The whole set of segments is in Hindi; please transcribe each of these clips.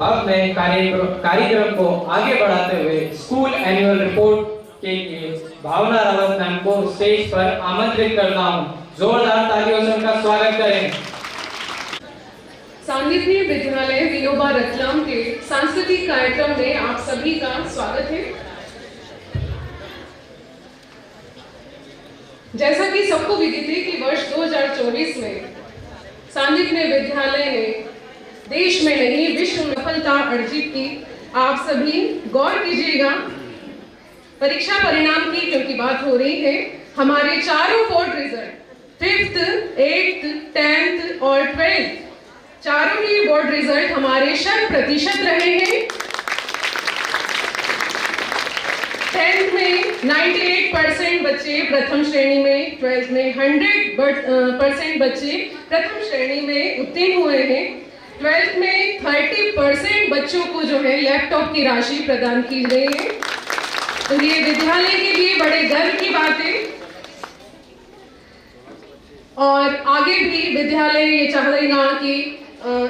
अब मैं कार्यक्रम को आगे बढ़ाते हुए स्कूल एनुअल रिपोर्ट के लिए भावना रावत मैम को स्टेज पर आमंत्रित करता हूं। जोरदार तालियों से उनका स्वागत करें। सांदीपनी विद्यालय विनोबा रतलाम के सांस्कृतिक कार्यक्रम में आप सभी का स्वागत है। जैसा कि सबको विदित है कि वर्ष 2024 में सांदीपनी विद्यालय ने देश में नहीं विश्व में सफलता अर्जित की। आप सभी गौर कीजिएगा परीक्षा परिणाम की क्योंकि बात हो रही है। हमारे चारों board result 5th, 8th, 10th और 12th चारों ही बोर्ड रिजल्ट हमारे 100% रहे हैं। 10th में 98% बच्चे प्रथम श्रेणी में, 12th में 100% बच्चे प्रथम श्रेणी में उत्तीर्ण हुए हैं। 12th में 30% बच्चों को जो है लैपटॉप की राशि प्रदान की गई है। तो ये विद्यालय के लिए बड़े गर्व की बात है और आगे भी विद्यालय ये चाहेगा कि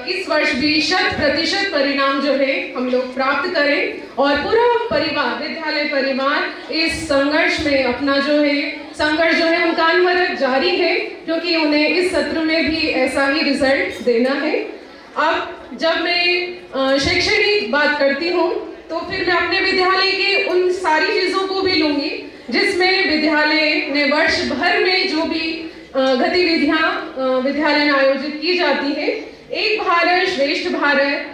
इस वर्ष भी 100% परिणाम जो है हम लोग प्राप्त करें और पूरा परिवार, विद्यालय परिवार इस संघर्ष में अपना जो है संघर्ष जो है उनका अनवरत जारी है क्योंकि उन्हें इस सत्र में भी ऐसा ही रिजल्ट देना है। अब जब मैं शैक्षणिक बात करती हूँ तो फिर मैं अपने विद्यालय के उन सारी चीज़ों को भी लूँगी जिसमें विद्यालय ने वर्ष भर में जो भी गतिविधियाँ विद्यालय में आयोजित की जाती है, Ek Bharat Shreshtha Bharat,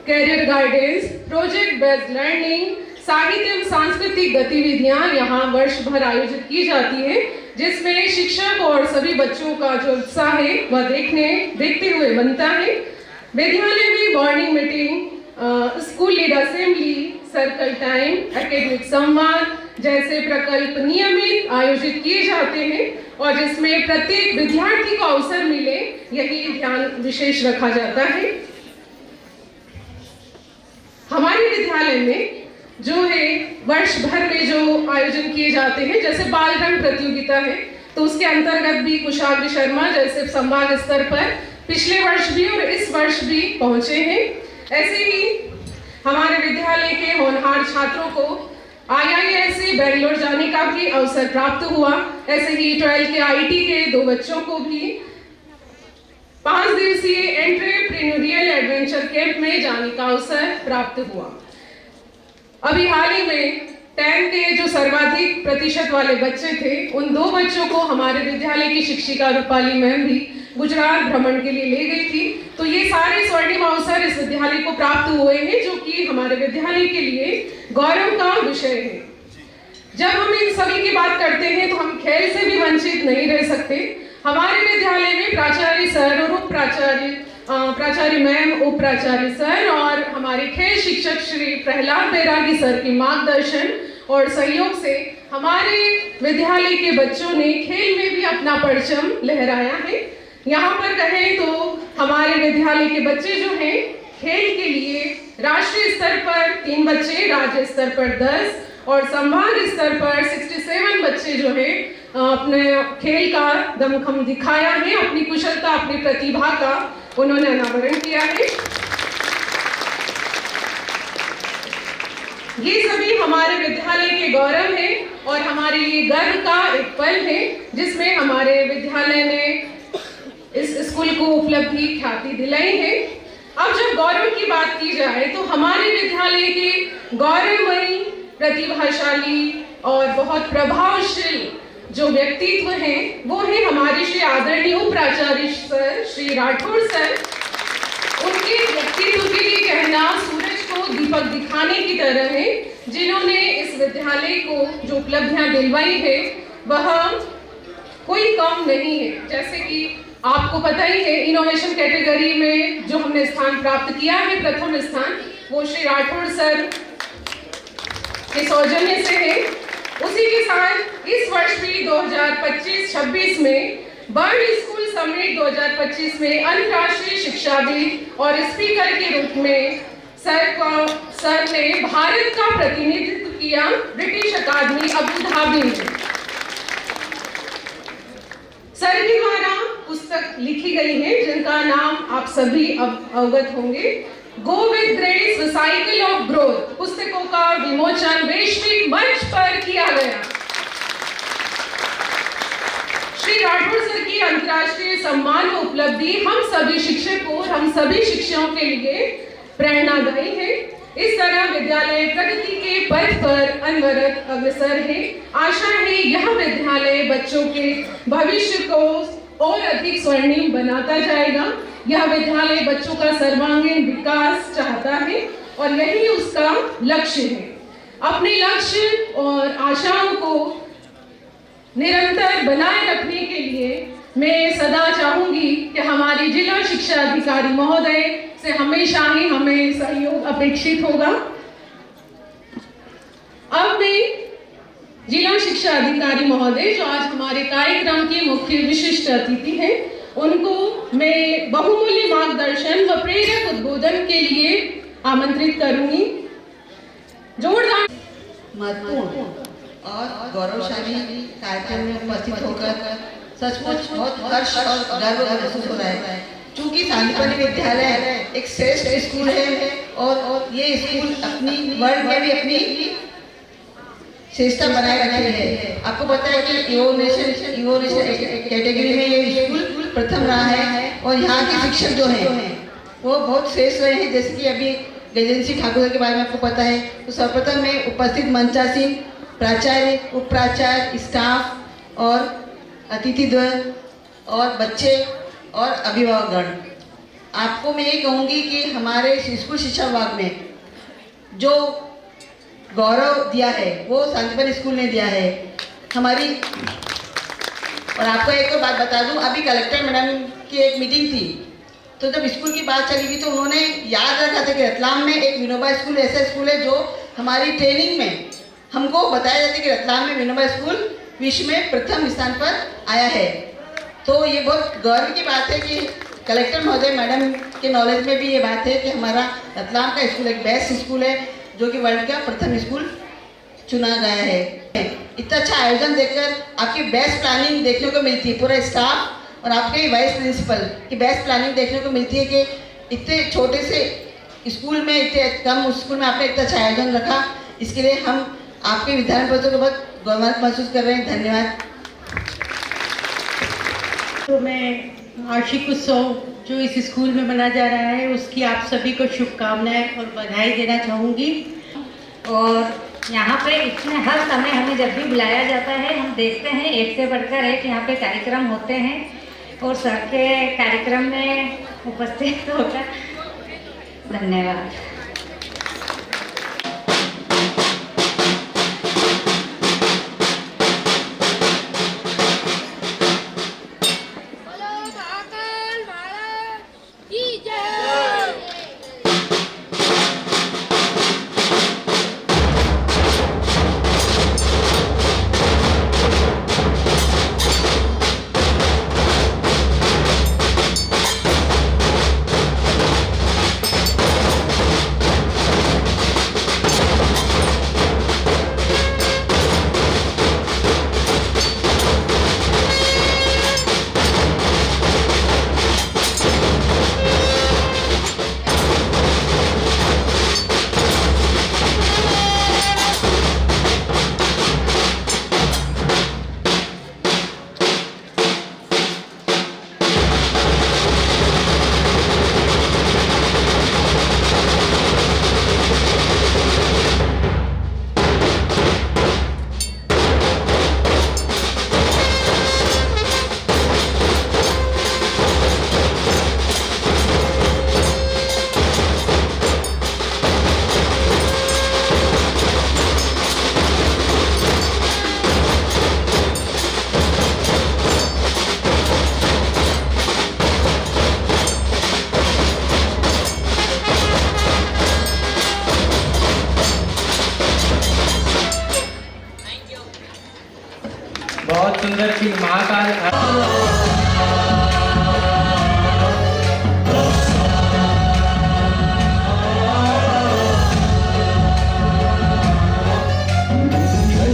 career guidance, project based learning, साहित्य एवं सांस्कृतिक गतिविधियां यहाँ वर्ष भर आयोजित की जाती है जिसमें शिक्षक और सभी बच्चों का जो उत्साह है वह देखते हुए बनता है। विद्यालय में morning meeting, school lead assembly, circle time, academic संवाद जैसे प्रकल्प नियमित आयोजित किए जाते हैं और जिसमें प्रत्येक विद्यार्थी को अवसर मिले, यही ध्यान विशेष रखा जाता है। हमारे विद्यालय में जो है वर्ष भर में जो आयोजन किए जाते हैं, जैसे बाल रंग प्रतियोगिता है, तो उसके अंतर्गत भी कुशाग्र शर्मा जैसे संभाग स्तर पर पिछले वर्ष भी और इस वर्ष भी पहुंचे हैं। ऐसे ही हमारे विद्यालय के होनहार छात्रों को IISc बेंगलोर जाने का भी अवसर प्राप्त हुआ। ऐसे ही 12 के IT के 2 बच्चों को भी 5 दिवसीय एंटरप्रेन्योरियल एडवेंचर कैंप में जाने का अवसर प्राप्त हुआ। अभी हाल ही में 10 के जो सर्वाधिक प्रतिशत वाले बच्चे थे, उन 2 बच्चों को हमारे विद्यालय की शिक्षिका रूपाली मैम भी गुजरात भ्रमण के लिए ले गई थी। तो ये सारे स्वर्णिम अवसर इस विद्यालय को प्राप्त हुए हैं, जो कि हमारे विद्यालय के लिए गौरव का विषय है। जब हम इन सभी की बात करते हैं तो हम खेल से भी वंचित नहीं रह सकते। हमारे विद्यालय में प्राचार्य सर और उप प्राचार्य मैम, उप प्राचार्य सर और हमारे खेल शिक्षक श्री प्रहलाद बैरागी सर के मार्गदर्शन और सहयोग से हमारे विद्यालय के बच्चों ने खेल में भी अपना परचम लहराया है। यहाँ पर कहें तो हमारे विद्यालय के बच्चे जो हैं खेल के लिए राष्ट्रीय स्तर पर 3 बच्चे, राज्य स्तर पर 10 और संभाग स्तर पर 67 बच्चे जो हैं अपने खेल का दमखम दिखाया है। अपनी कुशलता, अपनी प्रतिभा का उन्होंने अनावरण किया है। ये सभी हमारे विद्यालय के गौरव है और हमारे लिए गर्व का एक पल है, जिसमें हमारे विद्यालय ने इस स्कूल को उपलब्धि ख्याति दिलाई है। अब जब गौरव की बात की जाए तो हमारे विद्यालय के गौरवमयी, प्रतिभाशाली और बहुत प्रभावशील जो व्यक्तित्व हैं, वो है हमारे श्री आदरणीय उप प्राचार्य सर श्री राठौड़ सर। उनके व्यक्तित्व के लिए कहना सूरज को दीपक दिखाने की तरह है। जिन्होंने इस विद्यालय को जो उपलब्धियां दिलवाई है वह कोई कम नहीं है। जैसे कि आपको पता ही है, इनोवेशन कैटेगरी में जो हमने स्थान प्राप्त किया है, प्रथम स्थान, वो श्री राठौड़ सर के सौजन्य से है। उसी के साथ इस वर्ष भी 2025-26 में वर्ल्ड स्कूल समिट 2025 में अंतर्राष्ट्रीय शिक्षाविद और स्पीकर के रूप में सर ने भारत का प्रतिनिधित्व किया ब्रिटिश अकादमी अबू धाबी में। सर के द्वारा पुस्तक लिखी गई है जिनका नाम आप सभी अब अवगत होंगे, go with grace recycle of growth. पुस्तकों का विमोचन वैश्विक मंच पर किया गया। श्री राठौड़ सर की अंतर्राष्ट्रीय सम्मान व उपलब्धि हम सभी शिक्षकों और हम सभी शिक्षकों के लिए प्रेरणादायी है। इस तरह विद्यालय प्रगति के पथ पर अनवरत अग्रसर है। आशा है यह विद्यालय बच्चों के भविष्य को और अधिक स्वर्णिम बनाता जाएगा। यह विद्यालय बच्चों का सर्वांगीण विकास चाहता है और यही उसका लक्ष्य है। अपने लक्ष्य और आशाओं को निरंतर बनाए रखने के लिए मैं सदा चाहूंगी कि हमारी जिला शिक्षा अधिकारी महोदय से हमेशा ही हमें सहयोग अपेक्षित होगा। अब मैं जिला शिक्षा अधिकारी महोदय जो आज हमारे कार्यक्रम के मुख्य विशिष्ट अतिथि हैं, उनको मैं बहुमूल्य मार्गदर्शन व प्रेरक उद्बोधन के लिए आमंत्रित करूंगी। जोरदार महत्वपूर्ण और गौरवशाली कार्यक्रम में उपस्थित होकर सचमुच बहुत हर्ष और गर्व महसूस हो रहा है। चूंकि सांदीपनि विद्यालय एक श्रेष्ठ स्कूल है और ये स्कूल अपनी वर्ल्ड में भी अपनी श्रेष्ठता बनाए रखी है। आपको पता है कि इनोवेशन कैटेगरी में ये स्कूल प्रथम रहा है और यहाँ के शिक्षक जो हैं वो बहुत श्रेष्ठ रहे हैं। जैसे कि अभी गजेंद्र सिंह ठाकुर के बारे में आपको पता है। तो सर्वप्रथम में उपस्थित मंचासीन प्राचार्य, उप प्राचार्य, स्टाफ और अतिथिद्वय और बच्चे और अभिभावकगण, आपको मैं ये कहूँगी कि हमारे स्कूल शिक्षा विभाग में जो गौरव दिया है वो सांदीपनि स्कूल ने दिया है हमारी। और आपको एक और बात बता दूं, अभी कलेक्टर मैडम की एक मीटिंग थी, तो जब स्कूल की बात चली थी तो उन्होंने याद रखा था कि रतलाम में एक विनोबा स्कूल ऐसा स्कूल है जो हमारी ट्रेनिंग में हमको बताया जाता है कि रतलाम में विनोबा स्कूल विश्व में प्रथम स्थान पर आया है। तो ये बहुत गर्व की बात है कि कलेक्टर महोदय मैडम के नॉलेज में भी ये बात है कि हमारा रतलाम का स्कूल एक बेस्ट स्कूल है जो कि वर्ल्ड का प्रथम स्कूल चुना गया है। इतना अच्छा आयोजन देखकर आपकी बेस्ट प्लानिंग देखने को मिलती है, पूरा स्टाफ और आपके वाइस प्रिंसिपल की बेस्ट प्लानिंग देखने को मिलती है कि इतने छोटे से स्कूल में, इतने कम स्कूल में आपने इतना अच्छा आयोजन रखा। इसके लिए हम आपके विद्यालय बच्चों को बहुत गौरवान्वित महसूस कर रहे हैं। धन्यवाद। तो मैं वार्षिक उत्सव जो इस स्कूल में मनाया जा रहा है उसकी आप सभी को शुभकामनाएं और बधाई देना चाहूँगी। और यहाँ पे इतने हर समय हमें जब भी बुलाया जाता है हम देखते हैं एक से बढ़कर एक यहाँ पे कार्यक्रम होते हैं और सर के कार्यक्रम में उपस्थित होकर धन्यवाद। बहुत सुंदर सी महाकाल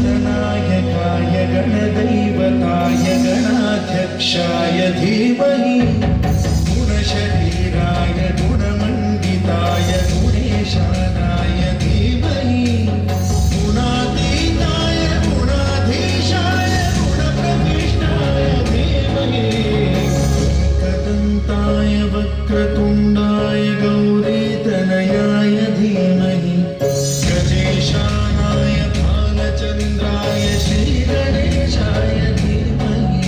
गणनायकाय गणदैवताय गणाध्यक्षाय धीमहि गुणशरीराय गुणमण्डिताय गुणेशानाय धीमहि गुणातीताय गुणाधीशाय गुणप्रविष्टाय धीमहि एकदन्ताय वक्रतुण्डाय गौरीतनयाय धीमहि गजेशानाय भालचन्द्राय श्रीगणेशाय धीमहि।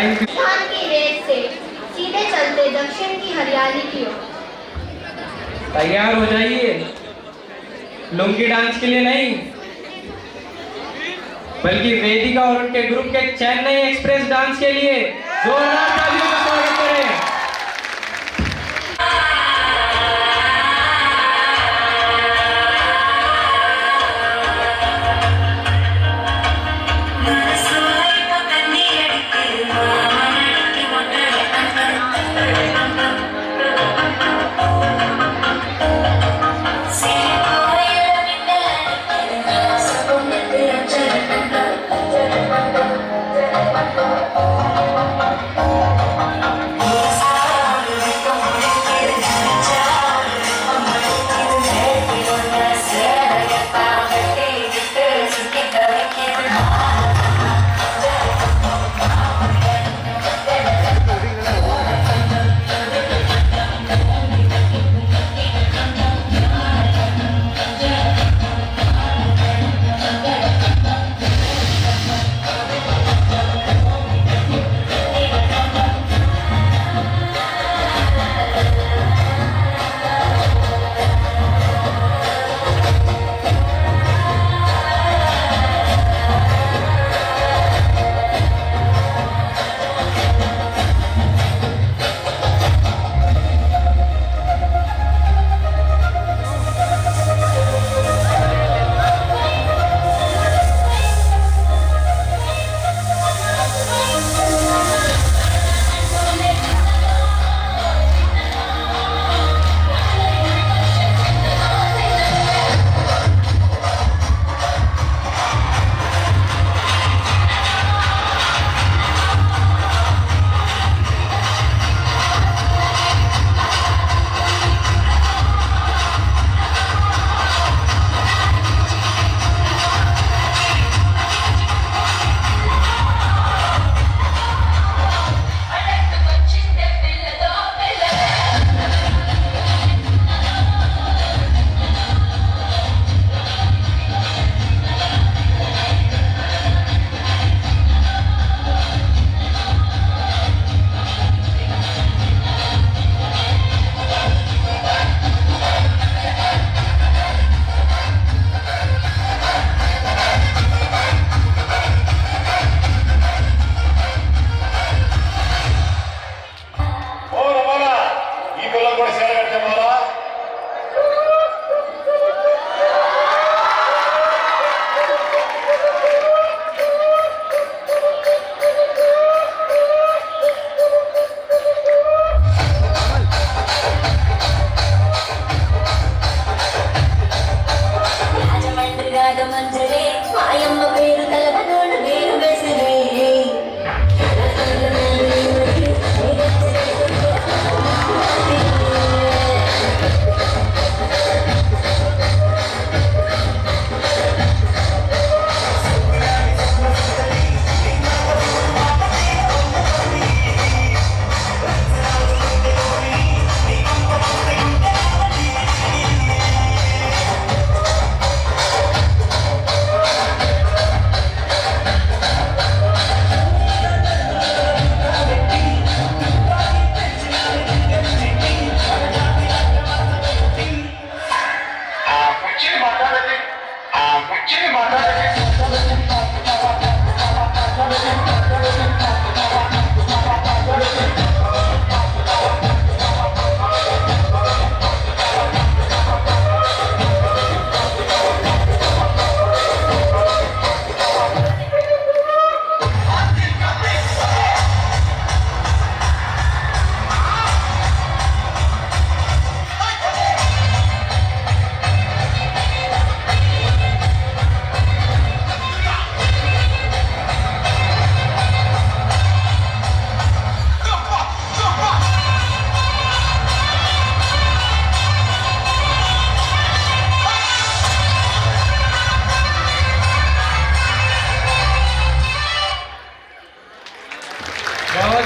Thank you. धान की रेत से सीधे चलते दक्षिण की हरियाली की ओर। तैयार हो जाइए, लुंगी डांस के लिए नहीं बल्कि वेदिका और उनके ग्रुप के चेन्नई एक्सप्रेस डांस के लिए जोरदार तालियों का स्वागत करें।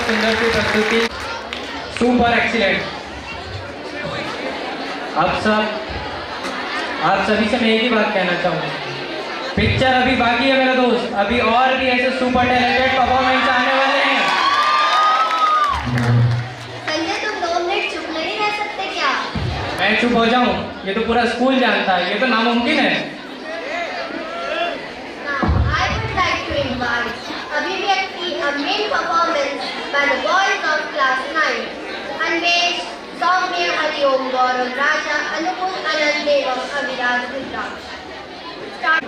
सुंदर सी प्रस्तुति, सुपर एक्सीलेंट। आप सभी से मैं एक ही बात कहना चाहूँगा, पिक्चर अभी बाकी है मेरे दोस्त, अभी और भी ऐसे सुपर टैलेंटेड परफॉर्मेंस आने वाले हैं। मैं चुप हो जाऊं? ये तो पूरा स्कूल जानता है, ये तो नामुमकिन है। Now, I would like to invite Abhivyakti, a main performance by the boys of class 9. Anvesh, Soumya, Hariom, Gaurav, Raja, Anupul, Anand, Devam, Aviraj, Rudraksh. Start.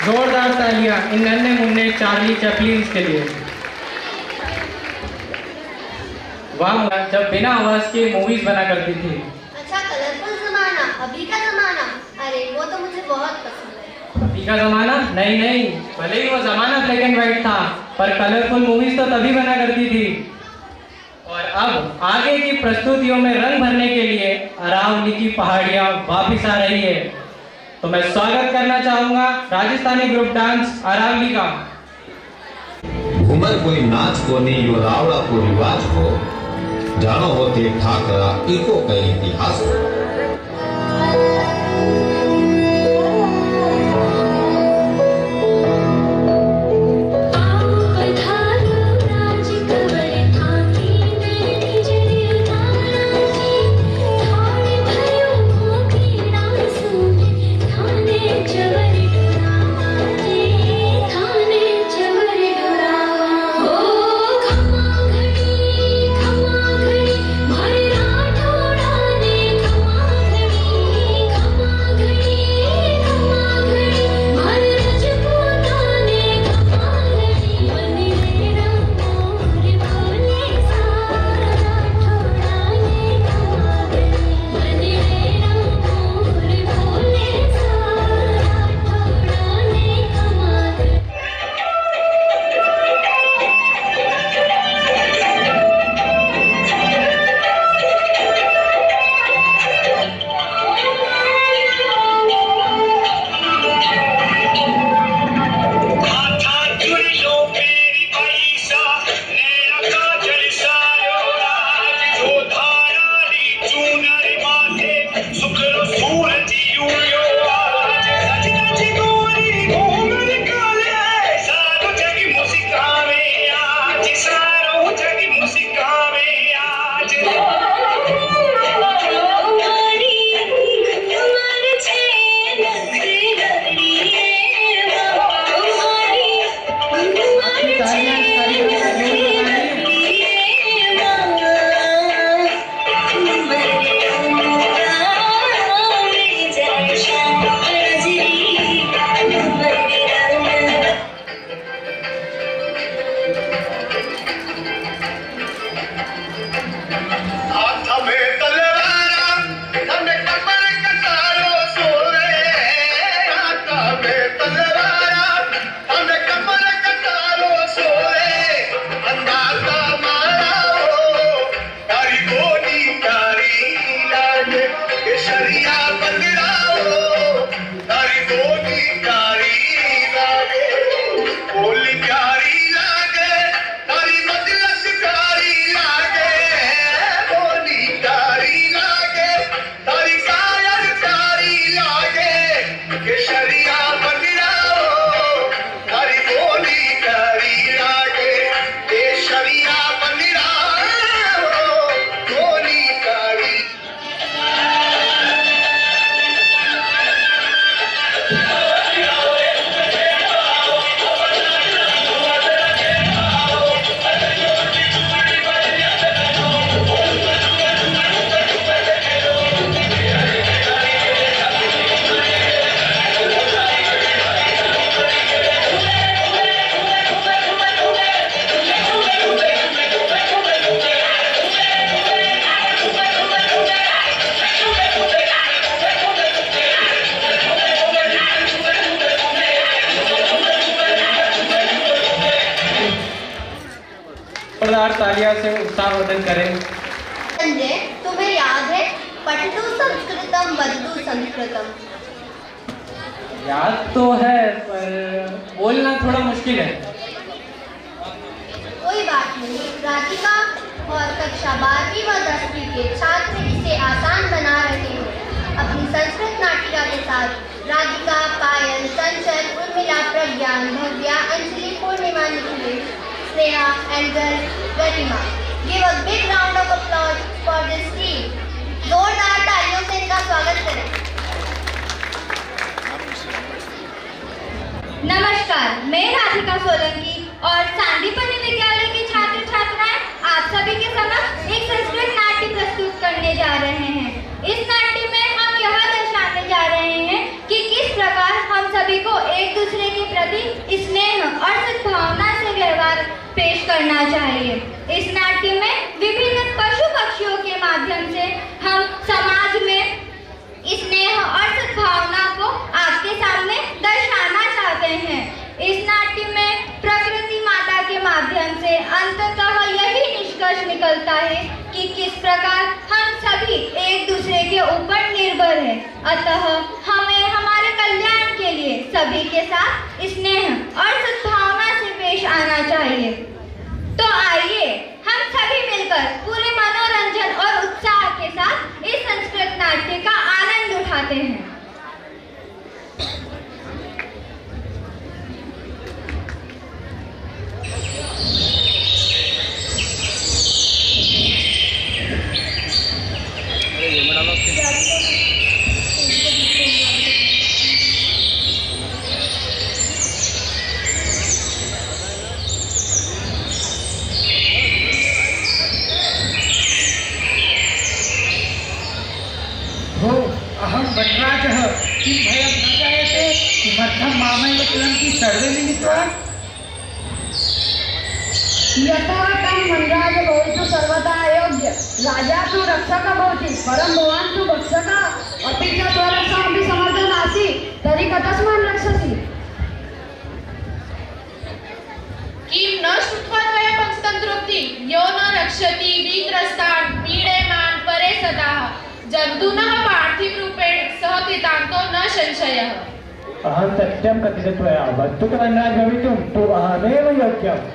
जोरदार तालियां इन नन्हे मुन्ने चार्ली चैपलिन के लिए। वाह, जब बिना आवाज के मूवीज बना करती थी। अच्छा, कलरफुल जमाना, अभी का जमाना, अरे वो तो मुझे बहुत पसंद है। अभी का जमाना? नहीं नहीं, भले ही वो जमाना ब्लैक एंड व्हाइट था, पर कलरफुल मूवीज तो तभी बना करती थी। और अब आगे की प्रस्तुतियों में रंग भरने के लिए अरावली की पहाड़ियां वापिस आ रही है। तो मैं स्वागत करना चाहूंगा राजस्थानी ग्रुप डांस अरावली का। घूमर कोई नाच को नहीं यो रावड़ा को रिवाज हो, जानो होते ठाकरा इको का इतिहास हो। तालियां से उत्साहवर्धन करें। संजय, तुम्हें याद है पठतु संस्कृतम वदतु संस्कृतम? याद तो है, पर बोलना थोड़ा मुश्किल है। कोई बात नहीं, राधिका और कक्षा 12वीं व 10वीं के छात्र इसे आसान बना रहे हैं। अपनी संस्कृत नाटिका के साथ राधिका, पायल, चंचल, उर्मिला, प्रज्ञान, भव्या, अंजलि, पूर्णिमा, Nikhilesh, Sneha and girl Garima. Give a big round of applause for this team. जोरदार तालियों से इनका स्वागत करें। नमस्कार, मैं राधिका सोलंकी और सांदीपनि विद्यालय के छात्र छात्राएं आप सभी के समक्ष एक संस्कृत नाट्य प्रस्तुत करने जा रहे हैं। इस नाट्य में हम यह दर्शाने जा रहे हैं कि किस प्रकार हम सभी को एक दूसरे के करना चाहिए। इस नाट्य में विभिन्न पशु पक्षियों के माध्यम से हम समाज में स्नेह और सद्भावना को आपके सामने दर्शाना चाहते हैं। इस नाट्य में प्रकृति माता के माध्यम से अंततः यही निष्कर्ष निकलता है कि किस प्रकार हम सभी एक दूसरे के ऊपर निर्भर हैं। अतः हमें हमारे कल्याण के लिए सभी के साथ स्नेह और सद्भावना से पेश आना चाहिए। तो आइए हम सभी मिलकर पूरे मनोरंजन और उत्साह के साथ इस संस्कृत नाट्य का आनंद उठाते हैं। भो अहम वनराजः किं भयं न जायते किमर्थं मामैव तुरन्ति सर्वे मिलित्वा यतः तं वनराज भवितुं सर्वदा अयोग्य। राजा तु रक्षकः भवति परं भवान् तु भक्षकः अपि च स्वरक्षमपि समर्थः नासि तर्हि कथस्मान् रक्षसि? किं न श्रुत्वा त्वया पंचतन्त्रोक्ति यो न रक्षति वित्रस्तान् पीडेमान् परे सदाः जगदुनः पार्थिवरूपेण सह कृतान्तो न संशयः। अहं सत्यं कथितत्वया वस्तुतः वनराज भवितुं तु अहमेव योग्यम्।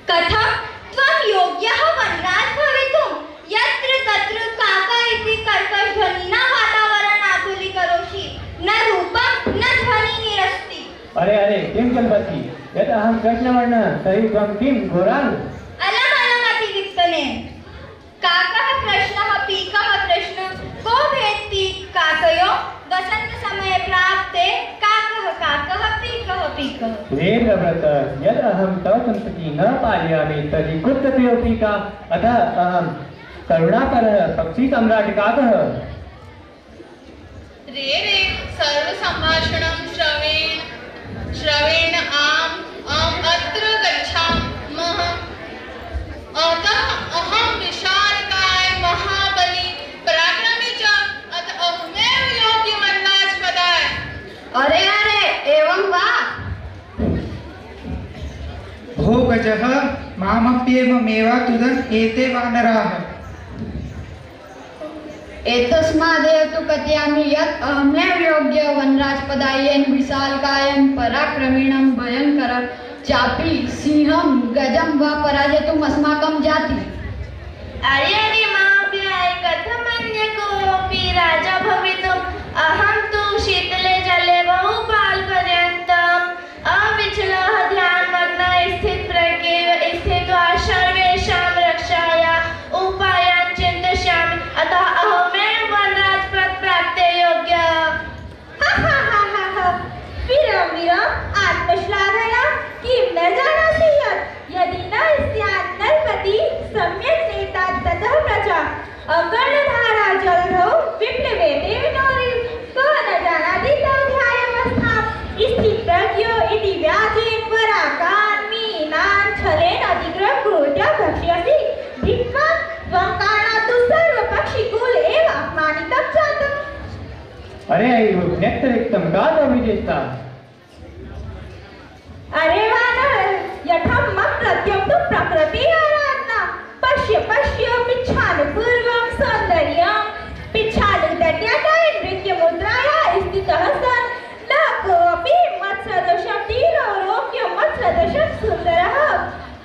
कथं त्वं योग्यः वनराज भवितुं यत्र तत्र काका इति कर्कशध्वनिना वातावरणाकुलीकरोषि न रूपं न ध्वनिरस्ति। अरे अरे किं कल्पति यत् अहं कृष्णवर्णः तर्हि त्वं किं घोरान्? अलमतिरिक्तने काकः प्रश्नः पीकः प्रश्न को वेत्ति काकयो वसंत समय प्राप्ते काकः काकः पीकः पीकः। वेदव्रत यद् अहं तव संततिं न पालयामि तर्हि कुत्रतयो पीका अतः अहं करुणापरः पक्षी सम्राट् काकः। रे रे सर्व संभाषणं श्रवेण आम अत्र गच्छामः अतः अहं विशालकाय महाबली पराक्रमी च अतः अहमेव योग्य वनराज पदाय। अरे अरे एवं वा? भो गजः मामप्येवमेवातुदन् एते वानराः। एतस्मादेव तु कथयामि यत् अहमेव योग्य वनराजपदायेन विशालकायं पराक्रमिणं भयंकरं चापि सिंहं गजं वा पराजेतुम् अस्माकं जाति। अरे अरे माप्याय कथमन्य कोऽपि राजा भवितुम् अहं तु शीतले जले बहुकालपर्यन्तम् अविचलः ध्यानमग्नः स्थित्वा सर्वेषां रक्षाय उपायान् चिन्तयामि अतः अहमेव वनराजपद प्राप्ते योग्यः। विरम आत्मश्लाघया किं न जानासि यत् यदि न स्यात् नरपति सम्यक् नेता ततः प्रजा अकर्णधारा जलधौ विप्लवे देवनौरि को न जानाति तं ध्यायमस्थाम् स्थितप्रज्ञो इति व्याजेन पराकान् मीनान् छलेन अतिक्रम्य भक्ष्यसि धिक्त्वा त्वं कारणात् तु सर्वपक्षिकुल एव अपमानितं जातम्। अरे व्यक्तरिक्तं गातविजेता। अरे वानर यथं मम प्रत्यं तु प्रकृति आराधना पश्य पश्य पिच्छालपूर्वं सौन्दर्यं पिच्छालदट्याः नृत्यमुद्राया स्थितः सन् न कोऽपि मत्सदृशं धीरोरोग्य मत्सदृशं सुन्दरः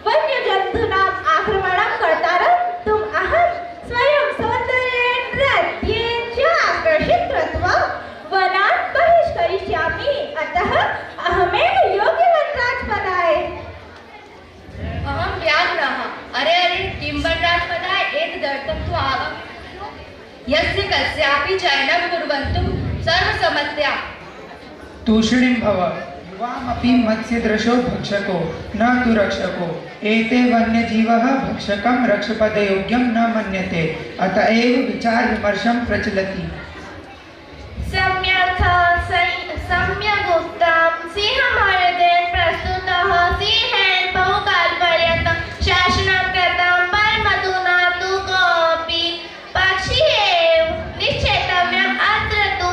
वन्यजन्तूनाम् आक्रमणं कर्तारं तुम् अहं स्वयं सौन्दर्येण नृत्येन च आकर्षित कृत्वा वनात् बहिष्करिष्यामि अतः अहमेव योग्य वनराजपदाय। अहं व्याघ्रः। अरे अरे किं वनराजपदाय एतदर्थं तु आगम यस्य कस्यापि चयनं कुर्वन्तु सर्वसमस्या। तूष्णीं भव युवामपि मत्स्यदृशो भक्षको न तु रक्षको एते वन्यजीवः भक्षकं रक्षपदयोग्यं न मन्यते अत एव विचार विमर्शं प्रचलति। सम्यक् सम्यगुक्तं सिंहमर्देन प्रस्तुतः सिंहेन बहुकालपर्यन्तं शासनं कृतं परमधुना तु कोऽपि पक्षी एव निश्चेतव्यम् अत्र तु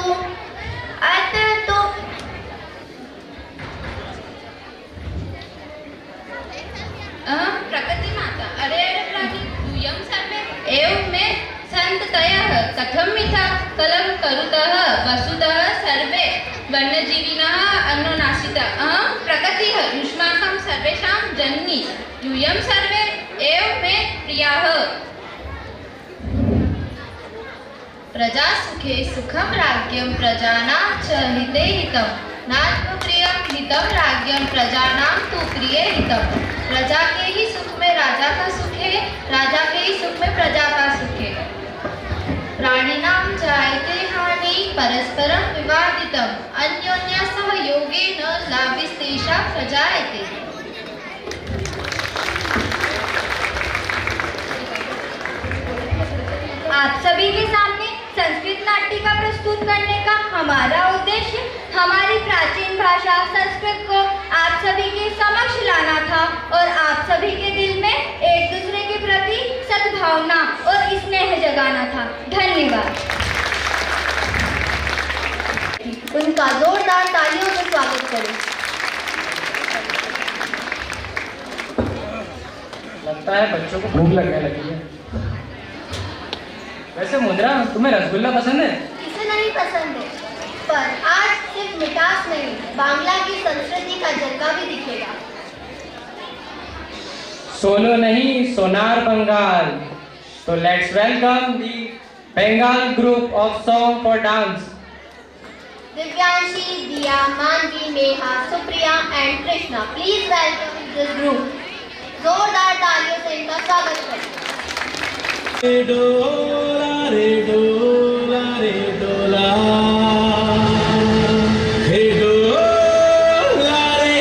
प्रकृति माता अरे प्राणी यूयं सर्वे एव मे संततयः कथं मिथा कलं करुतः वसुतः सर्वे वन्यजीविनः अन्ननाशितः प्रकृतिः युष्माकं सर्वेषां जननी यूयं सर्वे एव मे प्रियाः प्रजासुखे सुखं राज्यं प्रजानां च हिते हितं नात्मप्रियं हितं राज्यं प्रजानां तु प्रिये हितं प्रजा के ही सुख में राजा का सुख है राजा के ही सुख में प्रजा का सुख है प्राणिनां जायते हानि परस्परं विवादितम् अन्योन्य सहयोगेन लाभिस्तेषां प्रजायते। आप सभी के सामने संस्कृत नाटिका प्रस्तुत करने का हमारा उद्देश्य हमारी प्राचीन भाषा संस्कृत को आप सभी के समक्ष लाना था और आप सभी के दिल में एक दूसरे के प्रति सद्भावना और स्नेह जगाना था। धन्यवाद। उनका जोरदार तालियों से स्वागत करें। लगता है बच्चों को भूख लगने लगी है। वैसे मुद्रा, तुम्हें रसगुल्ला पसंद है? किसे नहीं पसंद है, पर आज सिर्फ मिठास नहीं बांग्ला की संस्कृति का झलका भी दिखेगा। सोलो नहीं सोनार बंगाल। तो let's welcome the Bengal group of song for dance. Divyanshi, Diya, Manvi, Neha, Supriya and Krishna, please welcome this group. जोरदार तालियों से इनका स्वागत करें। डोला रे डोला रे डोला हे डोला रे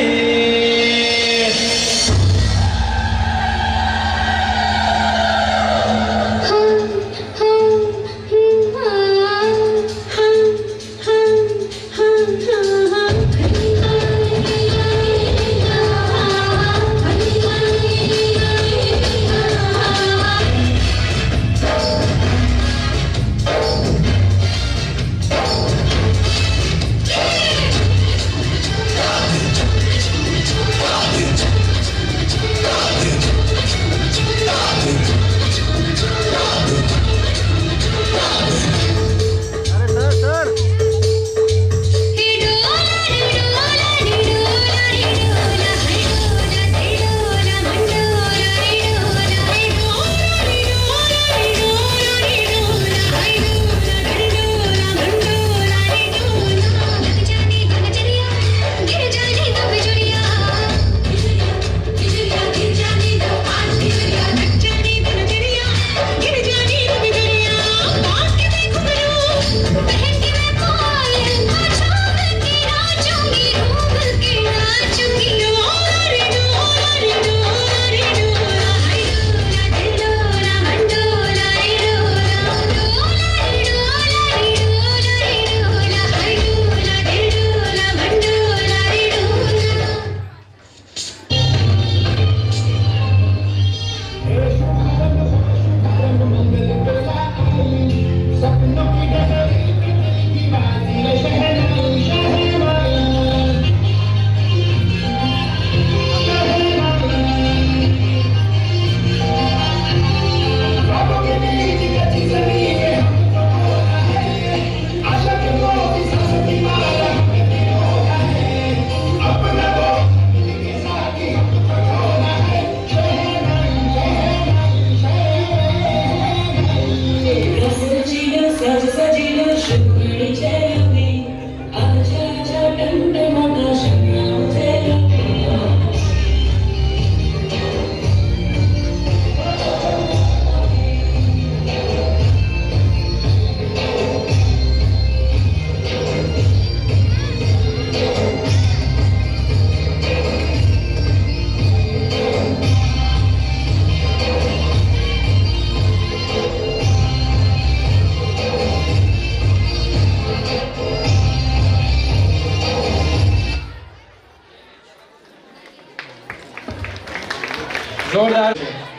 जोरदार।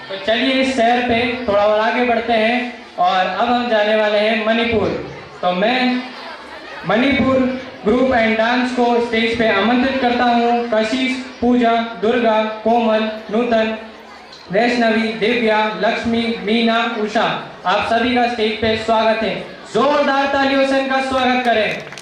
तो चलिए इस शहर पे थोड़ा और आगे बढ़ते हैं और अब हम जाने वाले हैं मणिपुर। तो मैं मणिपुर ग्रुप एंड डांस को स्टेज पे आमंत्रित करता हूँ। कशिश, पूजा, दुर्गा, कोमल, नूतन, वैष्णवी, दिव्या, लक्ष्मी, मीना, उषा, आप सभी का स्टेज पे स्वागत है। जोरदार तालियों से इनका स्वागत करें।